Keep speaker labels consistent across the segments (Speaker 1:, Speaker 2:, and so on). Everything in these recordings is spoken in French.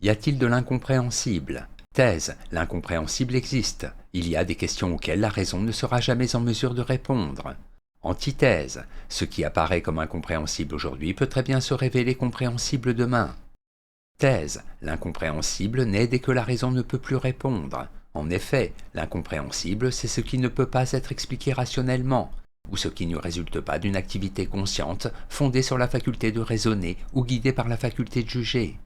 Speaker 1: Y a-t-il de l'incompréhensible? Thèse, l'incompréhensible existe. Il y a des questions auxquelles la raison ne sera jamais en mesure de répondre. Antithèse, ce qui apparaît comme incompréhensible aujourd'hui peut très bien se révéler compréhensible demain. Thèse, l'incompréhensible naît dès que la raison ne peut plus répondre. En effet, l'incompréhensible, c'est ce qui ne peut pas être expliqué rationnellement, ou ce qui ne résulte pas d'une activité consciente fondée sur la faculté de raisonner ou guidée par la faculté de juger.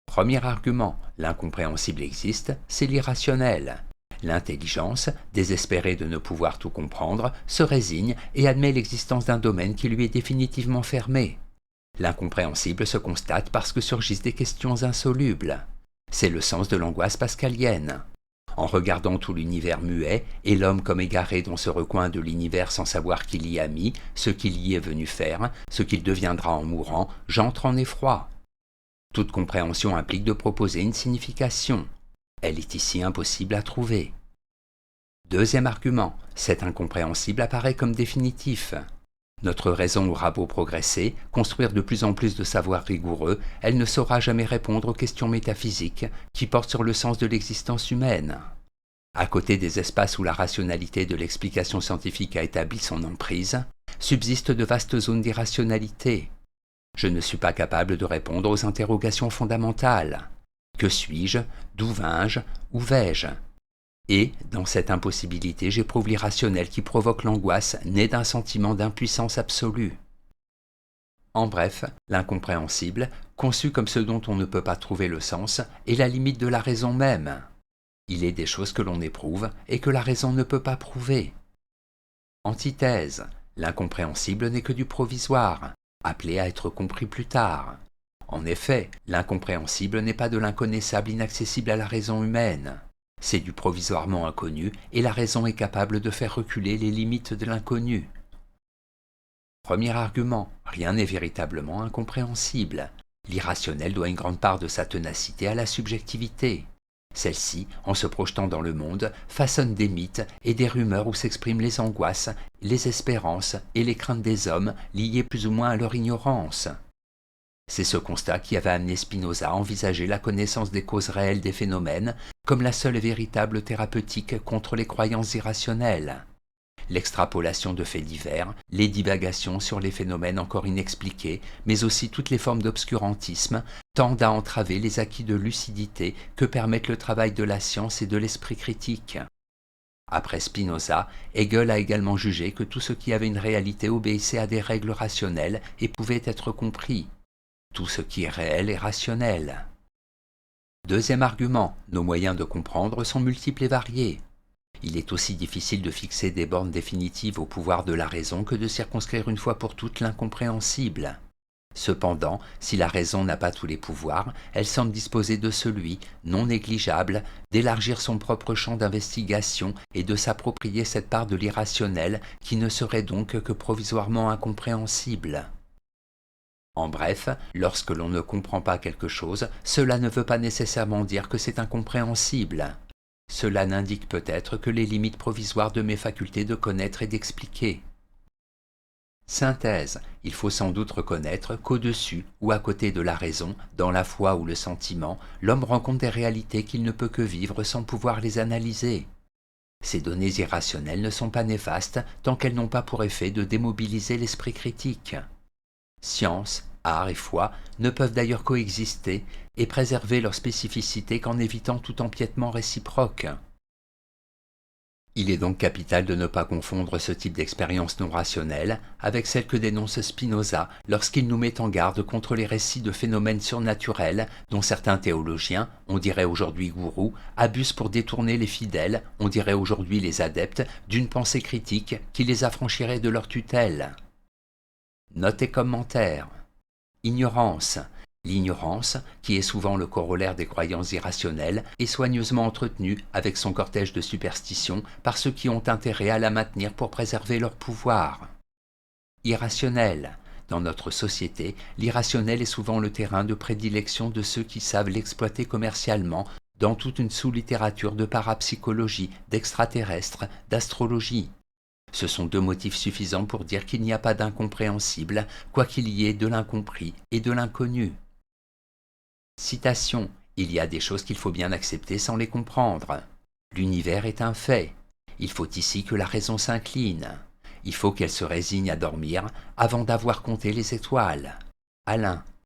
Speaker 1: Premier argument, l'incompréhensible existe, c'est l'irrationnel. L'intelligence, désespérée de ne pouvoir tout comprendre, se résigne et admet l'existence d'un domaine qui lui est définitivement fermé. L'incompréhensible se constate parce que surgissent des questions insolubles. C'est le sens de l'angoisse pascalienne. En regardant tout l'univers muet, et l'homme comme égaré dans ce recoin de l'univers sans savoir qu'il y a mis, ce qu'il y est venu faire, ce qu'il deviendra en mourant, j'entre en effroi. Toute compréhension implique de proposer une signification. Elle est ici impossible à trouver. Deuxième argument, cet incompréhensible apparaît comme définitif. Notre raison aura beau progresser, construire de plus en plus de savoirs rigoureux, elle ne saura jamais répondre aux questions métaphysiques qui portent sur le sens de l'existence humaine. À côté des espaces où la rationalité de l'explication scientifique a établi son emprise, subsistent de vastes zones d'irrationalité. Je ne suis pas capable de répondre aux interrogations fondamentales. Que suis-je? D'où viens-je? Où vais-je? Et, dans cette impossibilité, j'éprouve l'irrationnel qui provoque l'angoisse née d'un sentiment d'impuissance absolue. En bref, l'incompréhensible, conçu comme ce dont on ne peut pas trouver le sens, est la limite de la raison même. Il est des choses que l'on éprouve et que la raison ne peut pas prouver. Antithèse, l'incompréhensible n'est que du provisoire, appelé à être compris plus tard. En effet, l'incompréhensible n'est pas de l'inconnaissable inaccessible à la raison humaine. C'est du provisoirement inconnu et la raison est capable de faire reculer les limites de l'inconnu. Premier argument, rien n'est véritablement incompréhensible. L'irrationnel doit une grande part de sa ténacité à la subjectivité. Celle-ci, en se projetant dans le monde, façonne des mythes et des rumeurs où s'expriment les angoisses, les espérances et les craintes des hommes liées plus ou moins à leur ignorance. C'est ce constat qui avait amené Spinoza à envisager la connaissance des causes réelles des phénomènes comme la seule et véritable thérapeutique contre les croyances irrationnelles. L'extrapolation de faits divers, les divagations sur les phénomènes encore inexpliqués, mais aussi toutes les formes d'obscurantisme, tendent à entraver les acquis de lucidité que permettent le travail de la science et de l'esprit critique. Après Spinoza, Hegel a également jugé que tout ce qui avait une réalité obéissait à des règles rationnelles et pouvait être compris. Tout ce qui est réel est rationnel. Deuxième argument, nos moyens de comprendre sont multiples et variés. Il est aussi difficile de fixer des bornes définitives au pouvoir de la raison que de circonscrire une fois pour toutes l'incompréhensible. Cependant, si la raison n'a pas tous les pouvoirs, elle semble disposer de celui, non négligeable, d'élargir son propre champ d'investigation et de s'approprier cette part de l'irrationnel qui ne serait donc que provisoirement incompréhensible. En bref, lorsque l'on ne comprend pas quelque chose, cela ne veut pas nécessairement dire que c'est incompréhensible. Cela n'indique peut-être que les limites provisoires de mes facultés de connaître et d'expliquer. Synthèse, il faut sans doute reconnaître qu'au-dessus ou à côté de la raison, dans la foi ou le sentiment, l'homme rencontre des réalités qu'il ne peut que vivre sans pouvoir les analyser. Ces données irrationnelles ne sont pas néfastes tant qu'elles n'ont pas pour effet de démobiliser l'esprit critique. Science, art et foi ne peuvent d'ailleurs coexister et préserver leur spécificité qu'en évitant tout empiètement réciproque. Il est donc capital de ne pas confondre ce type d'expérience non rationnelle avec celle que dénonce Spinoza lorsqu'il nous met en garde contre les récits de phénomènes surnaturels dont certains théologiens, on dirait aujourd'hui gourous, abusent pour détourner les fidèles, on dirait aujourd'hui les adeptes, d'une pensée critique qui les affranchirait de leur tutelle. Notes et commentaires. Ignorance. L'ignorance, qui est souvent le corollaire des croyances irrationnelles, est soigneusement entretenue avec son cortège de superstitions par ceux qui ont intérêt à la maintenir pour préserver leur pouvoir. Irrationnel. Dans notre société, l'irrationnel est souvent le terrain de prédilection de ceux qui savent l'exploiter commercialement dans toute une sous-littérature de parapsychologie, d'extraterrestres, d'astrologie. Ce sont deux motifs suffisants pour dire qu'il n'y a pas d'incompréhensible, quoiqu'il y ait de l'incompris et de l'inconnu. Citation. Il y a des choses qu'il faut bien accepter sans les comprendre. L'univers est un fait. Il faut ici que la raison s'incline. Il faut qu'elle se résigne à dormir avant d'avoir compté les étoiles. Alain.